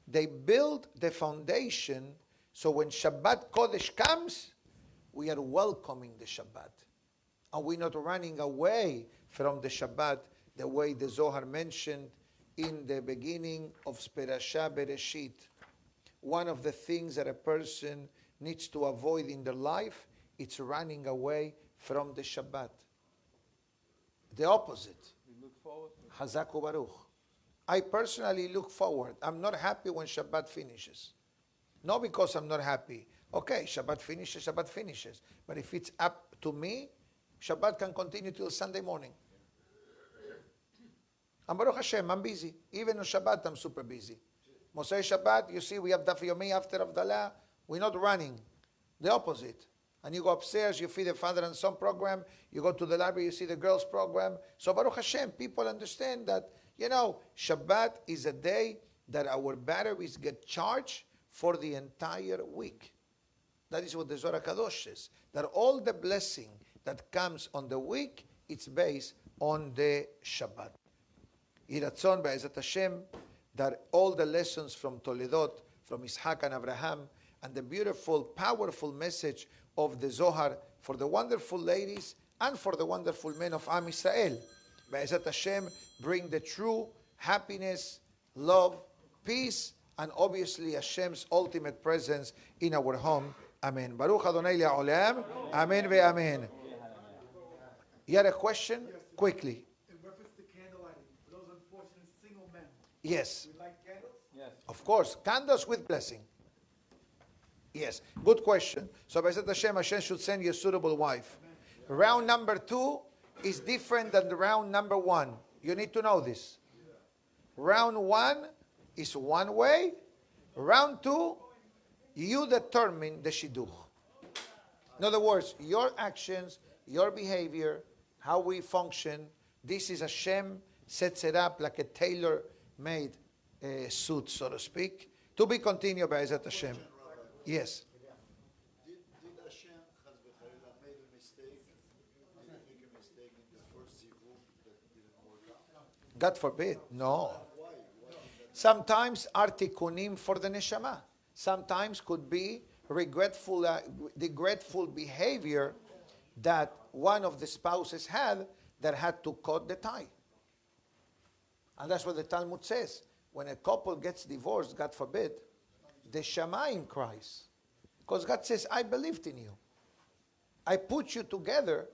Speaker 1: they build the foundation, so when Shabbat Kodesh comes, we are welcoming the Shabbat. And we're not running away from the Shabbat the way the Zohar mentioned in the beginning of Perashah Bereshit. One of the things that a person needs to avoid in their life, it's running away from the Shabbat. The opposite.
Speaker 2: We look forward to
Speaker 1: Hazak Baruch. I personally look forward. I'm not happy when Shabbat finishes. Not because I'm not happy. Okay, Shabbat finishes. But if it's up to me, Shabbat can continue till Sunday morning. And Baruch Hashem, I'm busy. Even on Shabbat, I'm super busy. Mosei Shabbat, you see, we have Daf Yomi after Avdalah. We're not running. The opposite. And you go upstairs, you feed the father and son program. You go to the library, you see the girls program. So Baruch Hashem, people understand that, Shabbat is a day that our batteries get charged for the entire week. That is what the Zohar Kadosh says. That all the blessing that comes on the week, it's based on the Shabbat. Yiratzon Be'ezat Hashem, that all the lessons from Toledot, from Ishaq and Abraham, and the beautiful, powerful message of the Zohar for the wonderful ladies and for the wonderful men of Am Yisrael. Be'ezat Hashem, bring the true happiness, love, peace, and obviously Hashem's ultimate presence in our home. Amen. Baruch Adonai Le'olam. Amen ve'amen. You had a question?
Speaker 3: Yes.
Speaker 1: Quickly.
Speaker 3: In reference to candlelighting, for those unfortunate single men,
Speaker 1: Yes.
Speaker 3: we light candles?
Speaker 2: yes.
Speaker 1: Of course. Candles with blessing. Yes. Good question. So B'ezrat Hashem should send you a suitable wife. Round number 2 is different than the round number 1. You need to know this. Round 1 is one way. Round 2, you determine the shidduch. In other words, your actions, your behavior, how we function, this is Hashem sets it up like a tailor-made suit, so to speak. To be continued by Ezrat Hashem. Yes.
Speaker 4: Did Hashem has made a mistake? Did he make a mistake in the first zivug that didn't work out?
Speaker 1: God forbid. No.
Speaker 4: Why?
Speaker 1: Sometimes are tikkunim for the neshama. Sometimes could be regretful behavior that one of the spouses had that had to cut the tie. And that's what the Talmud says. When a couple gets divorced, God forbid, the Shamayim cries. Because God says, I believed in you. I put you together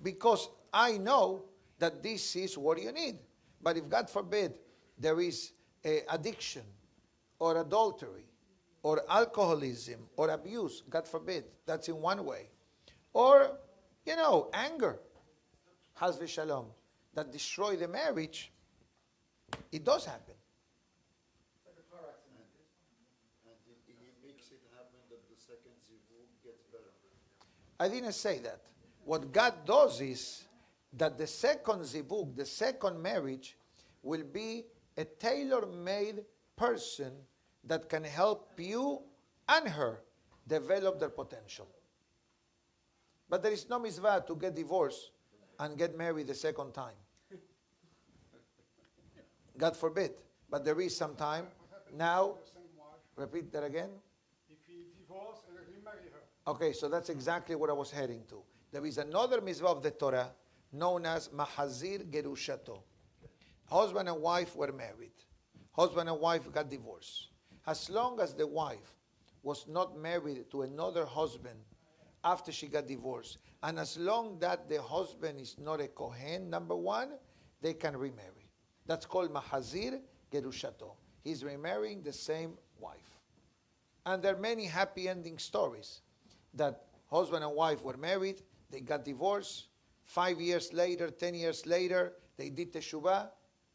Speaker 1: because I know that this is what you need. But if God forbid, there is addiction or adultery or alcoholism or abuse, God forbid, that's in one way. Or, anger, has v'shalom, that destroy the marriage, it does happen.
Speaker 4: And he makes it happen that the second zivug gets better.
Speaker 1: I didn't say that. What God does is that the second zivug, the second marriage, will be a tailor-made person that can help you and her develop their potential. But there is no mitzvah to get divorced and get married the second time. God forbid. But there is some time. Now, repeat that again.
Speaker 3: If he divorced and remarry her.
Speaker 1: Okay, so that's exactly what I was heading to. There is another mitzvah of the Torah known as Mahazir Gerushato. Husband and wife were married. Husband and wife got divorced. As long as the wife was not married to another husband after she got divorced, and as long that the husband is not a Kohen, number 1, they can remarry. That's called Mahazir Gerushato. He's remarrying the same wife. And there are many happy ending stories that husband and wife were married, they got divorced, 5 years later, 10 years later, they did teshuvah,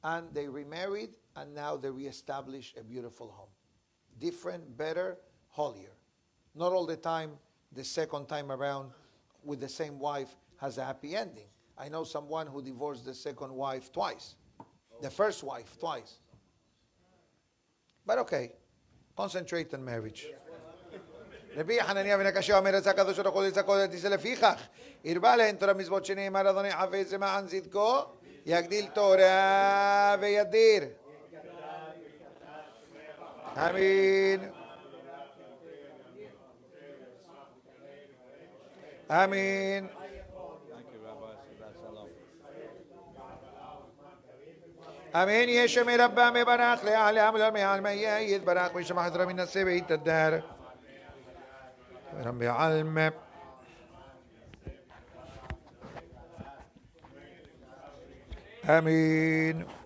Speaker 1: and they remarried, and now they reestablish a beautiful home. Different, better, holier. Not all the time, the second time around with the same wife has a happy ending. I know someone who divorced the second wife twice. The first wife twice. But okay, concentrate on marriage. רבי חנניה בן הקשיא אומר יצא הקדוש ברוך הוא ליצחק תישא לפיכך הרבה להם תורה מצוות שנאמר אדוני חפץ למען צדקו יגדיל תורה וידיר. אמן. אמן. אמן. ישם רבה מברך לעלם ולעלמי יתברך וישמח את רבי נשא ויתהדר רבי עלמא. אמן.